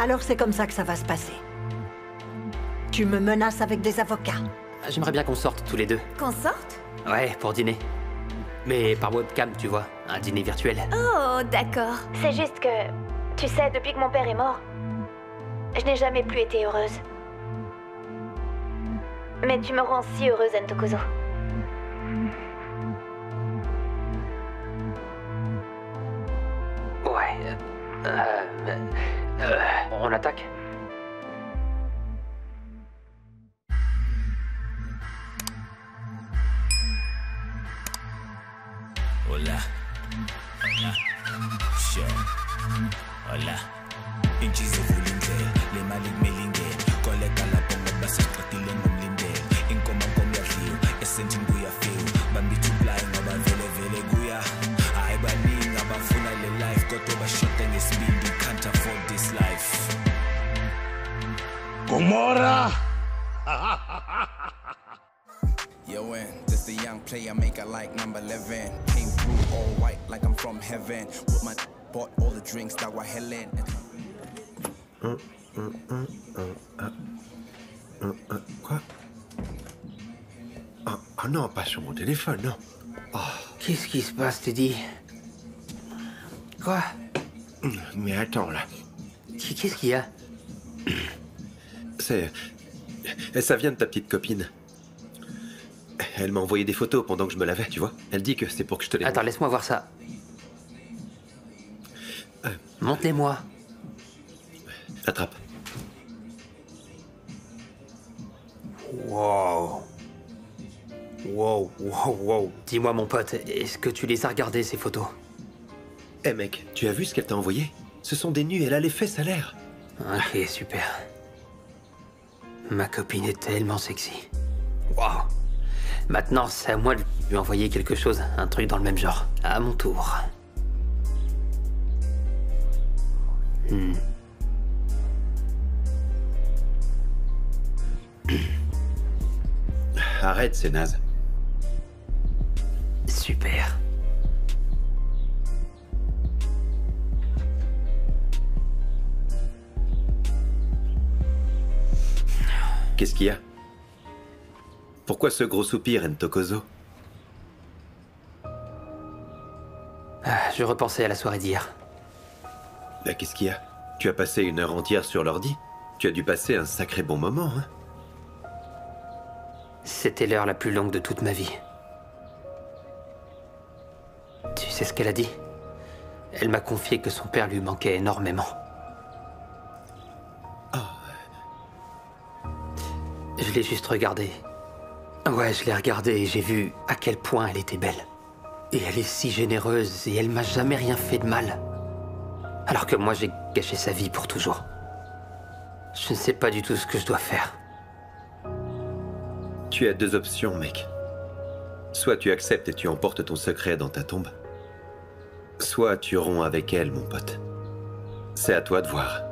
Alors c'est comme ça que ça va se passer. Tu me menaces avec des avocats. J'aimerais bien qu'on sorte tous les deux. Qu'on sorte? Ouais, pour dîner. Mais par webcam, tu vois, un dîner virtuel. Oh, d'accord. C'est juste que, tu sais, depuis que mon père est mort, je n'ai jamais plus été heureuse. Mais tu me rends si heureuse, Ntokozo. Ouais. On attaque? Hola. Hola. Sure. Hola. Inchizo vulindlela, le mali kumele koleka lapho ngoba sesiqedile ngomlindelo. Inkomo komyadliwa, esentini kuyafika. Bambithi uplay ngoba vele kuya. Hayi baningi abafuna le life kodwa bashoda ngesibindi, can't afford this life. Gomorrah! Yo, this the young player maker like number 11. Came through all white like I'm from heaven. With my bought all the drinks that were Helen. Quoi? Oh non, pas sur mon téléphone, non. Oh. Qu'est-ce qui se passe, Teddy? Quoi? Mais attends, là. Qu'est-ce qu'il y a? Ça vient de ta petite copine. Elle m'a envoyé des photos pendant que je me lavais, tu vois. Elle dit que c'est pour que je te les montre. Attends, laisse-moi voir ça. Montre-les-moi. Attrape. Wow. Wow. Dis-moi, mon pote, est-ce que tu les as regardées, ces photos? Eh mec, tu as vu ce qu'elle t'a envoyé? Ce sont des nus, elle a les fesses à l'air. Ok, super. Ma copine est tellement sexy. Wow. Maintenant, c'est à moi de lui envoyer quelque chose, un truc dans le même genre. À mon tour. Arrête, c'est naze. Super. Qu'est-ce qu'il y a? Pourquoi ce gros soupir, Ntokozo? Je repensais à la soirée d'hier. Bah, qu'est-ce qu'il y a? Tu as passé une heure entière sur l'ordi? Tu as dû passer un sacré bon moment, hein? C'était l'heure la plus longue de toute ma vie. Tu sais ce qu'elle a dit? Elle m'a confié que son père lui manquait énormément. Je l'ai juste regardée. Ouais, je l'ai regardée et j'ai vu à quel point elle était belle. Et elle est si généreuse et elle m'a jamais rien fait de mal. Alors que moi, j'ai gâché sa vie pour toujours. Je ne sais pas du tout ce que je dois faire. Tu as deux options, mec. Soit tu acceptes et tu emportes ton secret dans ta tombe. Soit tu romps avec elle, mon pote. C'est à toi de voir.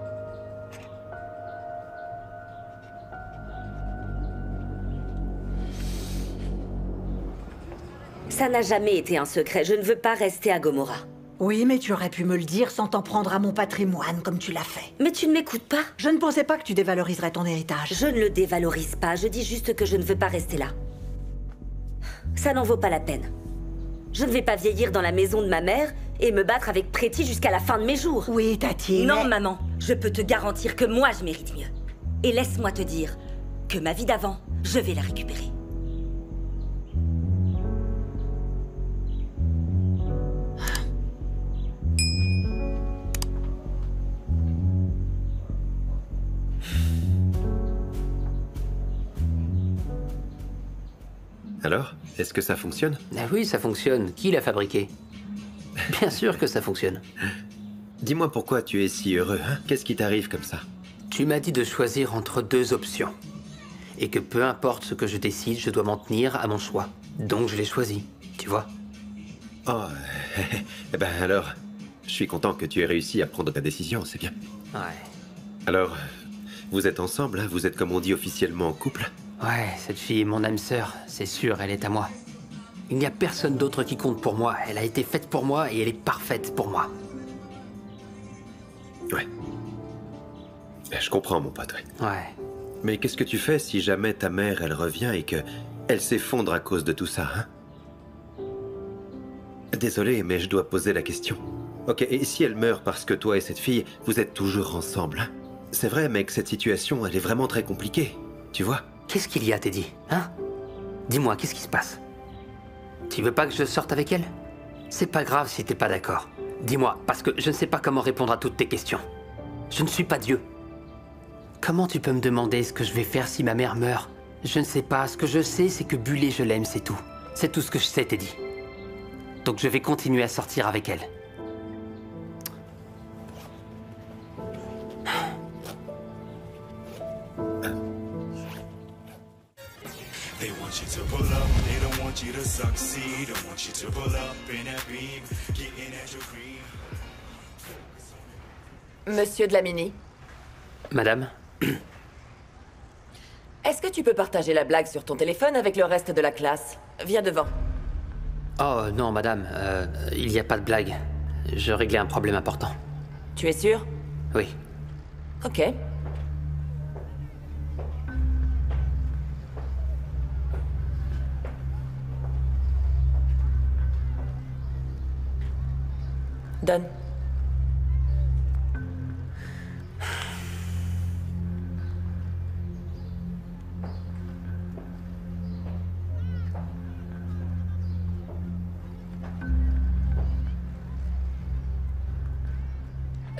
Ça n'a jamais été un secret. Je ne veux pas rester à Gomorrah. Oui, mais tu aurais pu me le dire sans t'en prendre à mon patrimoine comme tu l'as fait. Mais tu ne m'écoutes pas. Je ne pensais pas que tu dévaloriserais ton héritage. Je ne le dévalorise pas. Je dis juste que je ne veux pas rester là. Ça n'en vaut pas la peine. Je ne vais pas vieillir dans la maison de ma mère et me battre avec Pretty jusqu'à la fin de mes jours. Oui, Tati, Non, mais... maman. Je peux te garantir que moi, je mérite mieux. Et laisse-moi te dire que ma vie d'avant, je vais la récupérer. Alors, est-ce que ça fonctionne? Ah oui, ça fonctionne. Qui l'a fabriqué? Bien sûr que ça fonctionne. Dis-moi pourquoi tu es si heureux, hein? Qu'est-ce qui t'arrive comme ça? Tu m'as dit de choisir entre deux options. Et que peu importe ce que je décide, je dois m'en tenir à mon choix. Donc je l'ai choisi, tu vois? Oh, eh ben alors, je suis content que tu aies réussi à prendre ta décision, c'est bien. Ouais. Alors, vous êtes ensemble, hein? Vous êtes comme on dit officiellement en couple? Ouais, cette fille est mon âme sœur, c'est sûr, elle est à moi. Il n'y a personne d'autre qui compte pour moi. Elle a été faite pour moi et elle est parfaite pour moi. Ouais. Je comprends, mon pote, ouais. Ouais. Mais qu'est-ce que tu fais si jamais ta mère, elle revient et que elle s'effondre à cause de tout ça, hein? Désolé, mais je dois poser la question. Ok, et si elle meurt parce que toi et cette fille, vous êtes toujours ensemble, hein? C'est vrai, mec, cette situation, elle est vraiment très compliquée, tu vois? Qu'est-ce qu'il y a, Teddy? Hein? Dis-moi, qu'est-ce qui se passe? Tu veux pas que je sorte avec elle? C'est pas grave si t'es pas d'accord. Dis-moi, parce que je ne sais pas comment répondre à toutes tes questions. Je ne suis pas Dieu. Comment tu peux me demander ce que je vais faire si ma mère meurt? Je ne sais pas. Ce que je sais, c'est que Bulle, je l'aime, c'est tout. C'est tout ce que je sais, Teddy. Donc je vais continuer à sortir avec elle. They want you to pull up, they don't want you to succeed. They want you to pull up in that beam, getting at your cream. Monsieur Dlamini, Madame? est-ce que tu peux partager la blague sur ton téléphone avec le reste de la classe? Viens devant. Oh non, madame. Il n'y a pas de blague. Je réglais un problème important. Tu es sûr? Oui. Ok. Donne.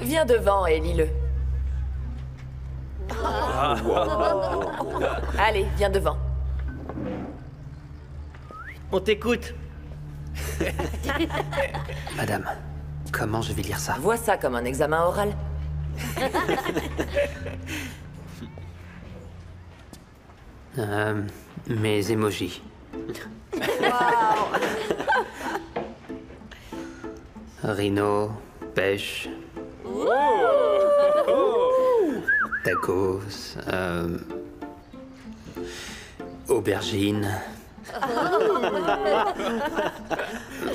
Viens devant et lis-le. Allez, viens devant. On t'écoute. Madame, comment je vais lire ça? Vois ça comme un examen oral. Mes emojis. Rhino, pêche. Tacos. Aubergine.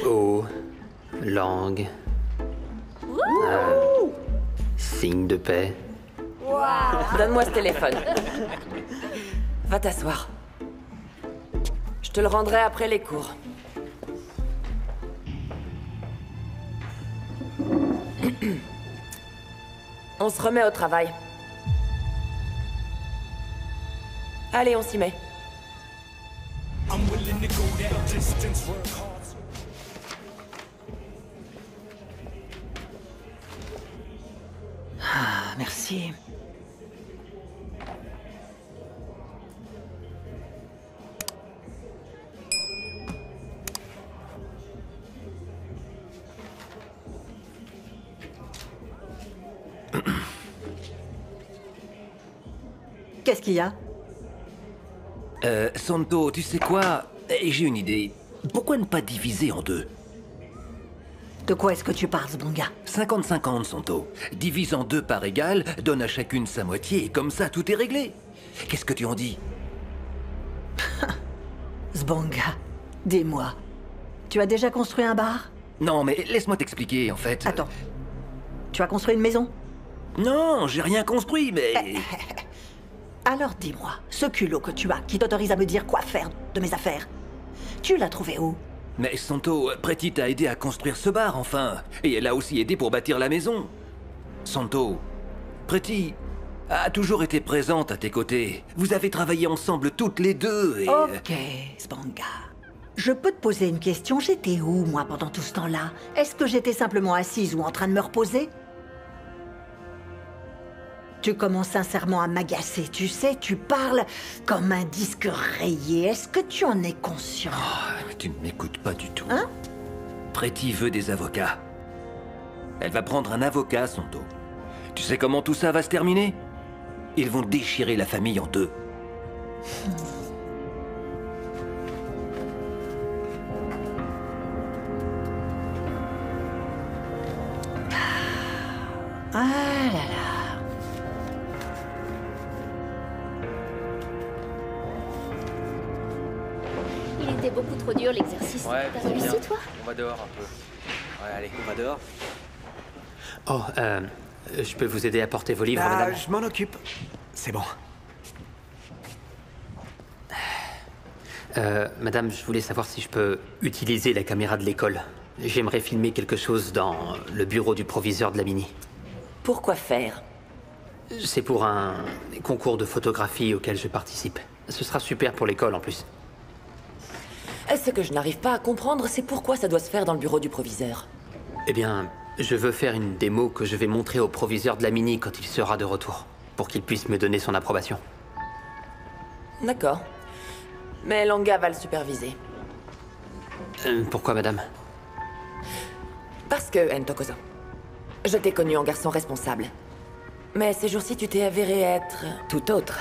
Eau. Langue. Signe de paix. Donne-moi ce téléphone. Va t'asseoir. Je te le rendrai après les cours. On se remet au travail. Allez, on s'y met. I'm willing to go that distance, work hard. Ah, merci. Qu'est-ce qu'il y a? Santo, tu sais quoi? J'ai une idée. Pourquoi ne pas diviser en deux? De quoi est-ce que tu parles, mon gars? 50-50, Santo. Divise en deux par égal, donne à chacune sa moitié, et comme ça, tout est réglé. Qu'est-ce que tu en dis? Zbonga, dis-moi, tu as déjà construit un bar? Non, mais laisse-moi t'expliquer, en fait. Attends, tu as construit une maison? Non, j'ai rien construit, mais... Alors dis-moi, ce culot que tu as, qui t'autorise à me dire quoi faire de mes affaires, tu l'as trouvé où? Mais Santo, Pretty t'a aidé à construire ce bar, enfin. Et elle a aussi aidé pour bâtir la maison. Santo, Pretty a toujours été présente à tes côtés. Vous avez travaillé ensemble toutes les deux et... Ok, Zbonga. Je peux te poser une question, j'étais où, moi, pendant tout ce temps-là? Est-ce que j'étais simplement assise ou en train de me reposer? Tu commences sincèrement à m'agacer, tu sais, tu parles comme un disque rayé. Est-ce que tu en es conscient? Oh, tu ne m'écoutes pas du tout. Hein? Pretty veut des avocats. Elle va prendre un avocat, Santo. Tu sais comment tout ça va se terminer? Ils vont déchirer la famille en deux. Ah là là. Il était beaucoup trop dur l'exercice. Ouais, T'as c'est bien. réussi toi? On va dehors un peu. Ouais, allez, on va dehors. Oh, Je peux vous aider à porter vos livres, madame? Je m'en occupe. C'est bon. Madame, je voulais savoir si je peux utiliser la caméra de l'école. J'aimerais filmer quelque chose dans le bureau du proviseur de la Mini. Pourquoi faire? C'est pour un concours de photographie auquel je participe. Ce sera super pour l'école en plus. Ce que je n'arrive pas à comprendre, c'est pourquoi ça doit se faire dans le bureau du proviseur. Eh bien, je veux faire une démo que je vais montrer au proviseur de la Mini quand il sera de retour, pour qu'il puisse me donner son approbation. D'accord. Mais Langa va le superviser. Pourquoi, madame? Parce que, Ntokozo, je t'ai connu en garçon responsable. Mais ces jours-ci, tu t'es avéré être tout autre.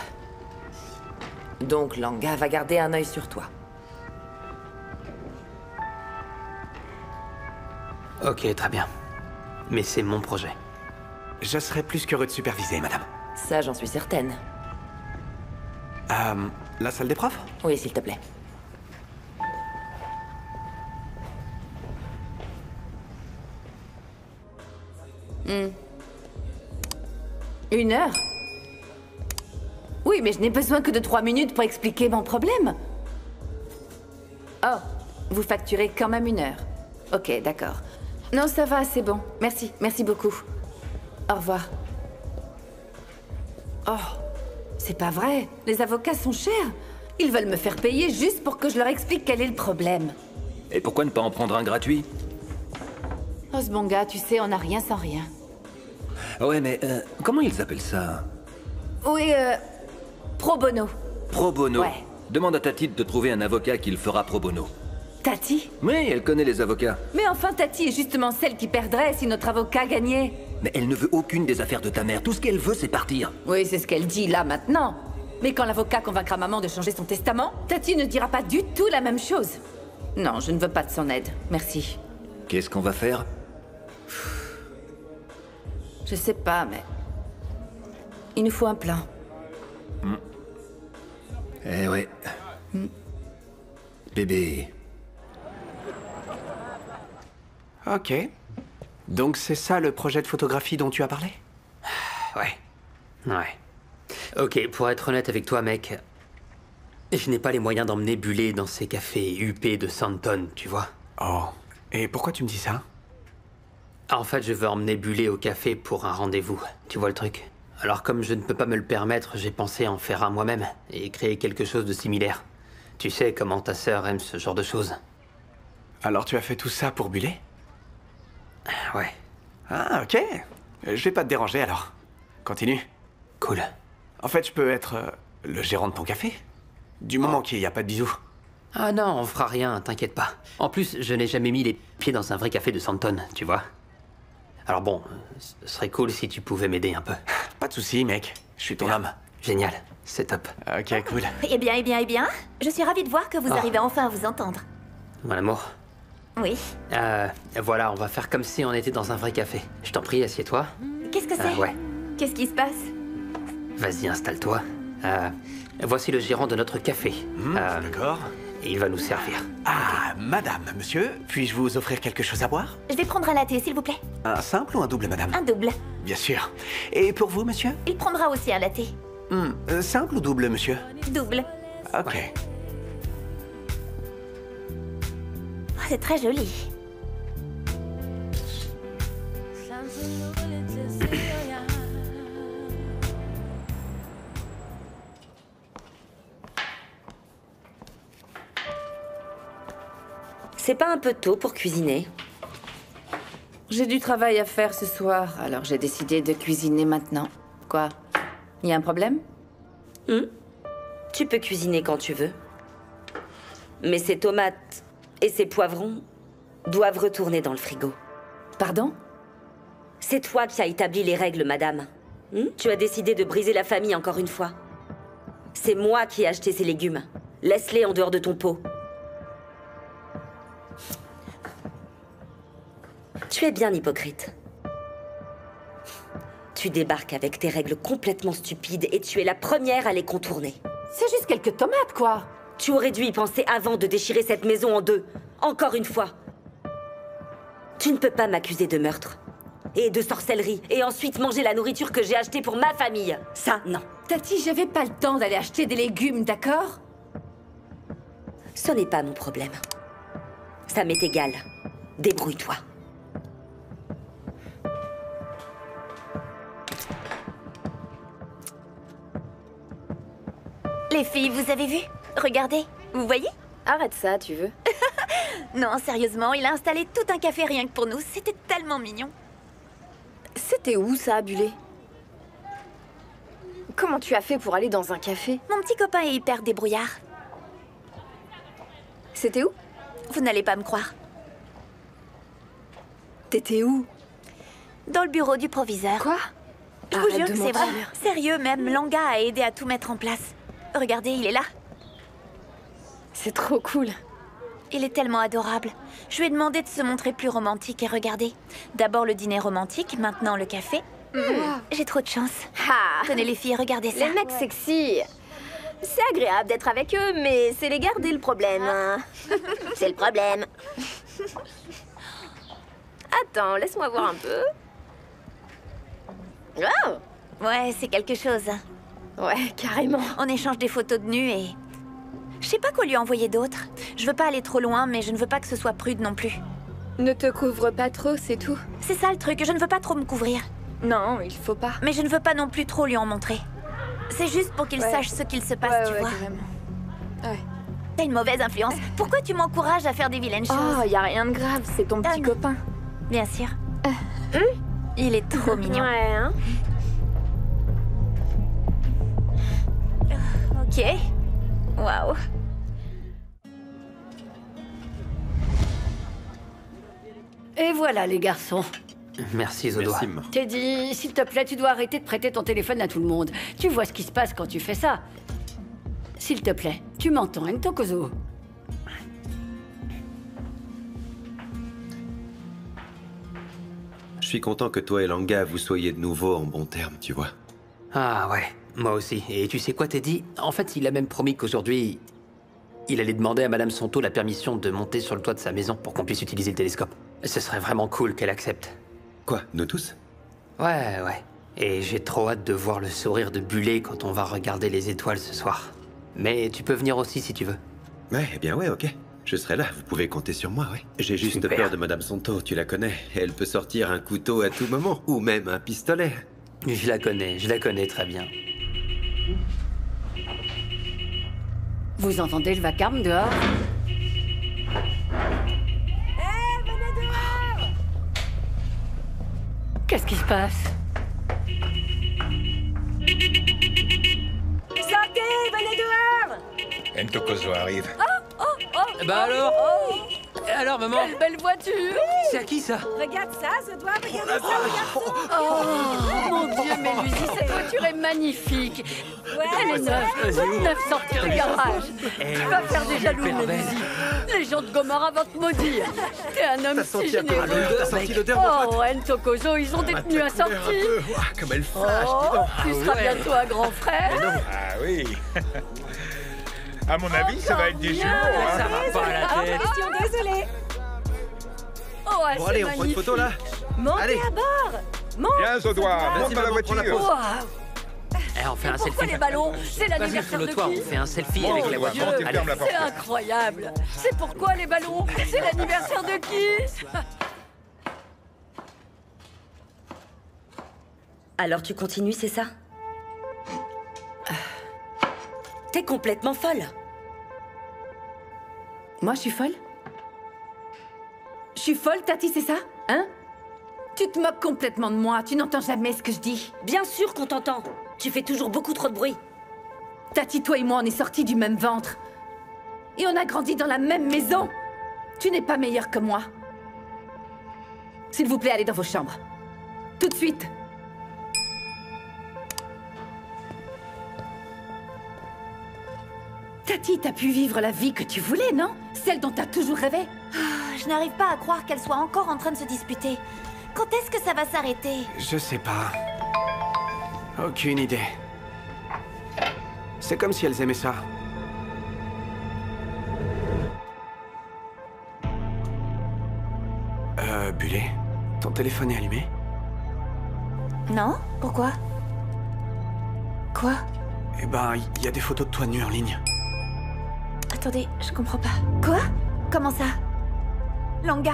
Donc Langa va garder un œil sur toi. Ok, très bien. Mais c'est mon projet. Je serais plus qu'heureux de superviser, madame. Ça, j'en suis certaine. La salle des profs? Oui, s'il te plaît. Une heure? Oui, mais je n'ai besoin que de 3 minutes pour expliquer mon problème. Oh, vous facturez quand même 1 heure. Ok, d'accord. Non, ça va, c'est bon. Merci, merci beaucoup. Au revoir. Oh, c'est pas vrai. Les avocats sont chers. Ils veulent me faire payer juste pour que je leur explique quel est le problème. Et pourquoi ne pas en prendre un gratuit? Oh, ce bon gars, tu sais, on n'a rien sans rien. Ouais, mais comment ils appellent ça? Oui, pro bono. Pro bono. Ouais. Demande à Tati de te trouver un avocat qui le fera pro bono. Tati? Oui, elle connaît les avocats. Mais enfin, Tati est justement celle qui perdrait si notre avocat gagnait. Mais elle ne veut aucune des affaires de ta mère. Tout ce qu'elle veut, c'est partir. Oui, c'est ce qu'elle dit là maintenant. Mais quand l'avocat convaincra maman de changer son testament, Tati ne dira pas du tout la même chose. Non, je ne veux pas de son aide. Merci. Qu'est-ce qu'on va faire? Je sais pas, mais... il nous faut un plan. Eh ouais. Bébé. Ok. Donc c'est ça le projet de photographie dont tu as parlé? Ouais. Ok, pour être honnête avec toi, mec, je n'ai pas les moyens d'emmener Bullet dans ces cafés huppés de Santon, tu vois. Oh. Et pourquoi tu me dis ça? En fait, je veux emmener Bullet au café pour un rendez-vous, tu vois le truc. Alors comme je ne peux pas me le permettre, j'ai pensé en faire un moi-même et créer quelque chose de similaire. Tu sais comment ta sœur aime ce genre de choses. Alors tu as fait tout ça pour Bullet? Ouais. Ah, ok. Je vais pas te déranger alors. Continue. Cool. En fait, je peux être le gérant de ton café. Du moment qu'il n'y a pas de bisous. Ah non, on fera rien, t'inquiète pas. En plus, je n'ai jamais mis les pieds dans un vrai café de Santon, tu vois. Alors bon, ce serait cool si tu pouvais m'aider un peu. Pas de soucis, mec. Je suis ton homme. Génial, c'est top. Ok, cool. Eh bien. Je suis ravie de voir que vous arrivez enfin à vous entendre. Mon amour. Oui. Voilà, on va faire comme si on était dans un vrai café. Je t'en prie, assieds-toi. Qu'est-ce que c'est? Ouais. Qu'est-ce qui se passe? Vas-y, installe-toi. Voici le gérant de notre café. D'accord. Et il va nous servir. Ah, madame, monsieur, puis-je vous offrir quelque chose à boire? Je vais prendre un latte, s'il vous plaît. Un simple ou un double, madame? Un double. Bien sûr. Et pour vous, monsieur? Il prendra aussi un latte. Simple ou double, monsieur? Double. Ok. Ouais. Oh, c'est très joli. C'est pas un peu tôt pour cuisiner? J'ai du travail à faire ce soir, alors j'ai décidé de cuisiner maintenant. Quoi? Y a un problème? Tu peux cuisiner quand tu veux. Mais ces tomates et ces poivrons doivent retourner dans le frigo. Pardon? C'est toi qui as établi les règles, madame. Tu as décidé de briser la famille encore une fois. C'est moi qui ai acheté ces légumes. Laisse-les en dehors de ton pot. Tu es bien hypocrite. Tu débarques avec tes règles complètement stupides et tu es la première à les contourner. C'est juste quelques tomates, quoi. Tu aurais dû y penser avant de déchirer cette maison en deux. Encore une fois. Tu ne peux pas m'accuser de meurtre. Et de sorcellerie. Et ensuite manger la nourriture que j'ai achetée pour ma famille. Ça, non. Tati, j'avais pas le temps d'aller acheter des légumes, d'accord? Ce n'est pas mon problème. Ça m'est égal. Débrouille-toi. Les filles, vous avez vu? Regardez, vous voyez? Arrête ça, tu veux? Non, sérieusement, il a installé tout un café rien que pour nous. C'était tellement mignon. C'était où ça, Bulé? Comment tu as fait pour aller dans un café? Mon petit copain est hyper débrouillard. C'était où? Vous n'allez pas me croire. T'étais où? Dans le bureau du proviseur. Quoi? Je vous jure que c'est vrai. Sérieux, même Langa a aidé à tout mettre en place. Regardez, il est là. C'est trop cool. Il est tellement adorable. Je lui ai demandé de se montrer plus romantique et regardez. D'abord le dîner romantique, maintenant le café. J'ai trop de chance. Ah. Tenez les filles, regardez ça. Les mecs sexy. C'est agréable d'être avec eux, mais c'est les garder le problème. C'est le problème. Attends, laisse-moi voir un peu. Oh! Ouais, c'est quelque chose. Ouais, carrément. On échange des photos de nus et... Je sais pas quoi lui envoyer d'autre. Je veux pas aller trop loin, mais je ne veux pas que ce soit prude non plus. Ne te couvre pas trop, c'est tout. C'est ça le truc, je ne veux pas trop me couvrir. Non, il faut pas. Mais je ne veux pas non plus trop lui en montrer. C'est juste pour qu'il sache ce qu'il se passe, tu vois. Carrément. Ouais. T'as une mauvaise influence. Pourquoi tu m'encourages à faire des vilaines choses? Oh, y a rien de grave, c'est ton petit copain. Bien sûr. Il est trop mignon. Ouais, hein? Ok. Waouh. Et voilà les garçons. Merci Zodoa. Teddy, s'il te plaît, tu dois arrêter de prêter ton téléphone à tout le monde. Tu vois ce qui se passe quand tu fais ça. S'il te plaît, tu m'entends, hein, Tokozo? Je suis content que toi et Langa vous soyez de nouveau en bons termes, tu vois. Ah ouais, moi aussi. Et tu sais quoi, Teddy? En fait, il a même promis qu'aujourd'hui, il allait demander à Madame Sonto la permission de monter sur le toit de sa maison pour qu'on puisse utiliser le télescope. Ce serait vraiment cool qu'elle accepte. Quoi, nous tous? Ouais. Et j'ai trop hâte de voir le sourire de Bulé quand on va regarder les étoiles ce soir. Mais tu peux venir aussi si tu veux. Ouais, eh bien ouais, ok. Je serai là, vous pouvez compter sur moi, ouais. J'ai juste Super. peur de Madame Sonto, tu la connais. Elle peut sortir un couteau à tout moment, ou même un pistolet. Je la connais très bien. Vous entendez le vacarme dehors? Qu'est-ce qui se passe? Sortez, venez dehors! Ntokozo arrive. Bah alors Alors, maman? Quelle belle voiture! C'est à qui, ça? Regarde ça, je dois regarder ça, Oh, mon Dieu, mais Lucie, cette voiture est magnifique! Elle est neuve sortie du garage! Tu vas faire des jaloux, Lucie! Les gens de Gomorrah vont te maudire! T'es un homme si généreux! T'as senti l'odeur, mon pote? Oh, Ntokozo, ils ont détenu un sorti! Comme elle flash, dis Oh, donc. tu seras bientôt un grand frère! Ah oui. À mon avis, ça va être des jumeaux. Hein. Ça va pas à la tête. désolée. Oh, Bon, allez, on prend une photo là. Montez Allez. à bord. Monte. Viens, Zodoa, monte dans la maman, prends la voiture. pause. Waouh! On fait un Pourquoi selfie. les ballons? C'est Vas-y, sur l'anniversaire le de toit, qui? on fait un selfie Oh, avec la Dieu, voiture. Monte et Allez. ferme la porte. C'est incroyable! C'est pourquoi les ballons? C'est l'anniversaire de qui? Alors tu continues, c'est ça? T'es complètement folle. Moi, je suis folle? Je suis folle, Tati, c'est ça? Hein? Tu te moques complètement de moi, tu n'entends jamais ce que je dis. Bien sûr qu'on t'entend. Tu fais toujours beaucoup trop de bruit. Tati, toi et moi, on est sortis du même ventre. Et on a grandi dans la même maison. Tu n'es pas meilleure que moi. S'il vous plaît, allez dans vos chambres. Tout de suite. Tati, t'as pu vivre la vie que tu voulais, non? Celle dont t'as toujours rêvé. Je n'arrive pas à croire qu'elle soit encore en train de se disputer. Quand est-ce que ça va s'arrêter? Je sais pas. Aucune idée. C'est comme si elles aimaient ça. Bulé, ton téléphone est allumé? Non? Pourquoi? Quoi? Eh ben, il y a des photos de toi nue en ligne. Attendez, je comprends pas. Quoi? Comment ça? Langa?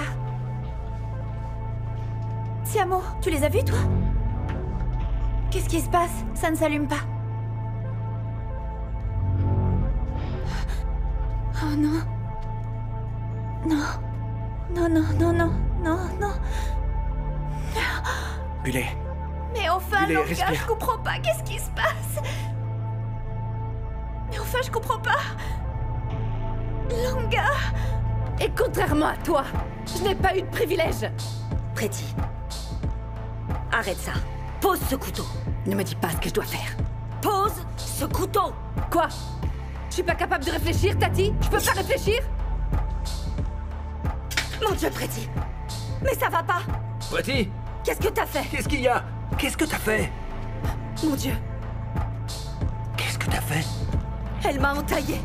Tiamo, tu les as vus, toi? Qu'est-ce qui se passe? Ça ne s'allume pas. Oh non. Non. Non, non, non, non, non, non. Bullet. Mais enfin, Bullet, Langa, respire. je comprends pas. Qu'est-ce qui se passe? Mais enfin, je comprends pas. Langa. Et contrairement à toi, je n'ai pas eu de privilège. Pretty. Arrête ça. Pose ce couteau. Ne me dis pas ce que je dois faire. Pose ce couteau. Quoi? Je suis pas capable de réfléchir, Tati? Je peux pas réfléchir? Mon Dieu, Pretty. Mais ça va pas. Pretty, Qu'est-ce que t'as fait? qu'est-ce qu'il y a? Qu'est-ce que t'as fait? Mon Dieu. Qu'est-ce que t'as fait? Elle m'a entaillée.